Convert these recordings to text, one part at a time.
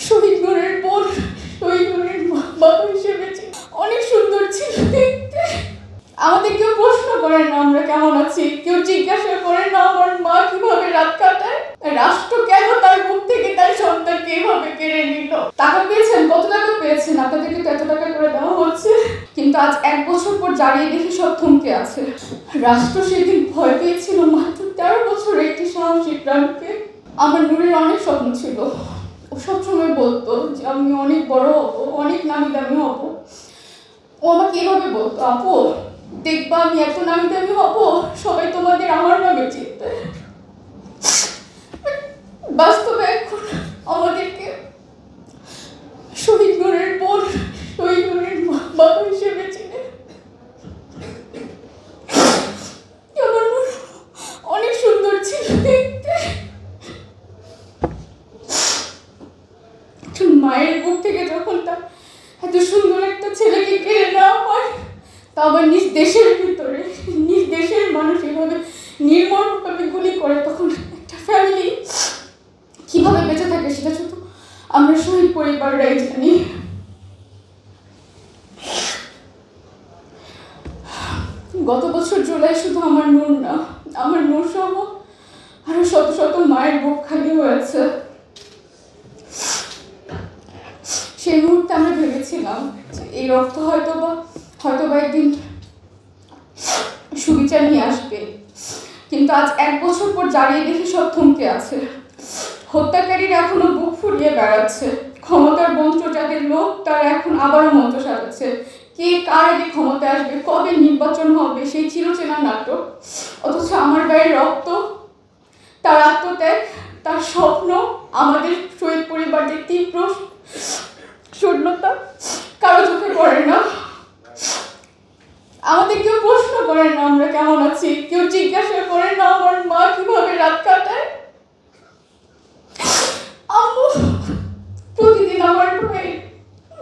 শহীদ নূরের বোন, শহীদ নূরের বাবা হিসেবে অনেক সুন্দর ছিল দেখতে। আমাদের কেউ প্রশ্ন করে না আমরা কেমন আছি, কেউ জিজ্ঞাসা করে না আমার মা কিভাবে রাত কাটায়, রাষ্ট্র কেন তার মুখ থেকে তার সন্তানকে এইভাবে কেড়ে নিল। টাকা পেয়েছেন, কত টাকা পেয়েছেন? আপনাদেরকে তো এত টাকা করে দেওয়া হচ্ছে, কিন্তু আজ 1 বছর পর দাঁড়িয়ে দেখে সব থমকে আছে। রাষ্ট্র সেদিন ভয় পেয়েছিল মাত্র 13 বছরের একটি সাহসী প্রাণকে। আমার নূরের অনেক স্বপ্ন ছিল, ও সবসময় বলতো যে আমি অনেক বড় হবো, অনেক নামি দামি হবো। ও আমাকে এভাবে বলতো, আপু দেখবা আমি এত নামি দামি হবো, সবাই তোমাদের আমার নামে চিনবে। বাস্তবে এখন আমাদেরকে শহীদ নূরের বোন, শহীদ নূরের বাবা হিসেবে চিনে। আমার নূর অনেক সুন্দর ছিল দেখতে। মায়ের বুক থেকে যখন তার এত সুন্দর একটা ছেলেকে কেড়ে নেওয়া হয়, তা আবার নিজ দেশের ভিতরে, নিজ দেশের মানুষ এভাবে নির্মমভাবে গুলি করে, তখন একটা ফ্যামিলি কিভাবে বেঁচে থাকে সেটা শুধু আমরা শহীদ পরিবাররাই জানি। গত বছর জুলাই শুধু আমার নূর না, আমার নূর সহ আরো শত শত মায়ের বুক খালি হয়েছে। সেই মুহূর্তে আমরা ভেবেছিলাম যে এই রক্ত হয়তোবা একদিন সুবিচার নিয়ে আসবে, কিন্তু আজ 1 বছর পর দাঁড়িয়ে দেখে সব থমকে আছে। হত্যাকারীরা এখনো বুক ফুলিয়ে বেড়াচ্ছে, ক্ষমতার মন্ত্র যাদের লোক তারা এখন আবারও মন্ত্র সাজাচ্ছে। কে কার আগে ক্ষমতা আসবে, কবে নির্বাচন হবে, সেই চিরচেনা নাটক। অথচ আমার গায়ের রক্ত, তার আত্মত্যাগ, তার স্বপ্ন, আমাদের শহীদ পরিবারদের তীব্র শূন্যতা কারো চোখে পড়ে না। আমাদের কেউ প্রশ্ন করে না আমরা কেমন আছি, কেউ জিজ্ঞাসা করে না আমার মা কিভাবে রাত কাটায়। আম্মু প্রতিদিন আমার ভাই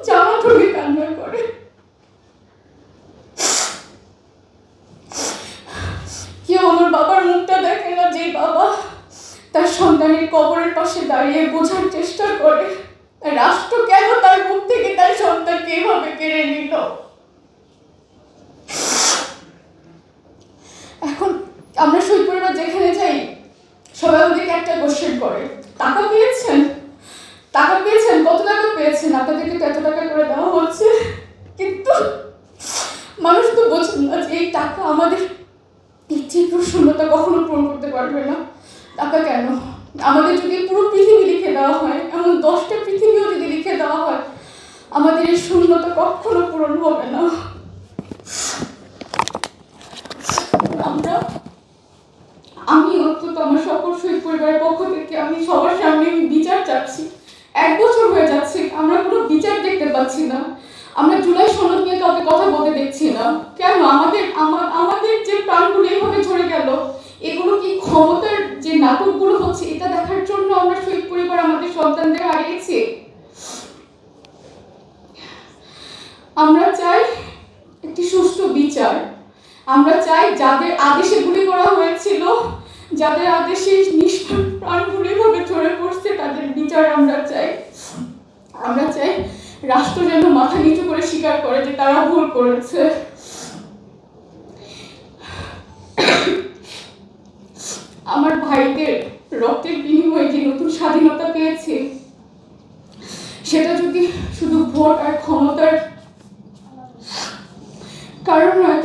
জামা ধরে কান্না করে। কেউ আমার বাবার মুখটা দেখে না, যে বাবা তার সন্তানের কবরের পাশে দাঁড়িয়ে বোঝার চেষ্টা করে রাষ্ট্র কেন তার মুখ থেকে তার সন্তানকে এভাবে কেড়ে নিল। এখন আমরা শহীদ পরিবার যেখানে যাই, সবাই আমাদেরকে একটা কোশ্চেন করে, টাকা পেয়েছেন, টাকা পেয়েছেন, কত টাকা পেয়েছেন? আপনাদেরকে তো এত টাকা করে দেওয়া হচ্ছে, কিন্তু মানুষ তো বোঝেন না যে এই টাকা আমাদের এই তীব্র শূন্যতা কখনো পূরণ করতে পারবে না। টাকা কেন, আমাদের যদি পুরো পৃথিবী লিখে দেওয়া হয়, এমন 10টা পৃথিবীও যদি লিখে দেওয়া হয়, আমাদের এই শূন্যতা কখনো পূরণ হবে না। আমি অন্তত আমার সকল শহীদ পরিবারের পক্ষ থেকে আমি সবার সামনে বিচার চাচ্ছি। 1 বছর হয়ে যাচ্ছে, আমরা কোনো বিচার দেখতে পাচ্ছি না। আমরা জুলাই সনদ নিয়ে কাউকে কথা বলতে দেখছি না কেন? আমাদের যে প্রাণগুলো এইভাবে ঝরে গেল, এগুলো কি ক্ষমতার যে নাটকগুলো হচ্ছে এটা দেখার জন্য আমরা শহীদ পরিবার আমাদের সন্তানদের হারিয়েছি? আমরা চাই একটি সুষ্ঠু বিচার। আমরা চাই যাদের আদেশে গুলি করা হয়েছিল, যাদের আদেশে নিষ্পাপ প্রাণগুলো এভাবে ঝরে পড়ছে, তাদের বিচার আমরা চাই। আমরা চাই রাষ্ট্র যেন মাথা নিচু করে স্বীকার করে যে তারা ভুল করেছে। আমার ভাইদের রক্তের বিনিময়ে যে নতুন স্বাধীনতা পেয়েছে, সেটা যদি শুধু ভোট আর ক্ষমতার কারণ হয়,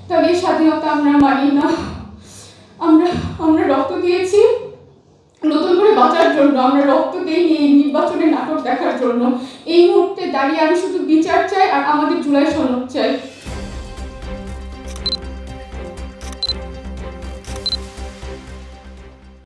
তাহলে এই স্বাধীনতা আমরা মানি না। আমরা রক্ত দিয়েছি নতুন করে বাঁচার জন্য, আমরা রক্ত দিইনি এই নির্বাচনের নাটক দেখার জন্য। এই মুহূর্তে দাঁড়িয়ে আমি শুধু বিচার চাই আর আমাদের জুলাই সনদ চাই।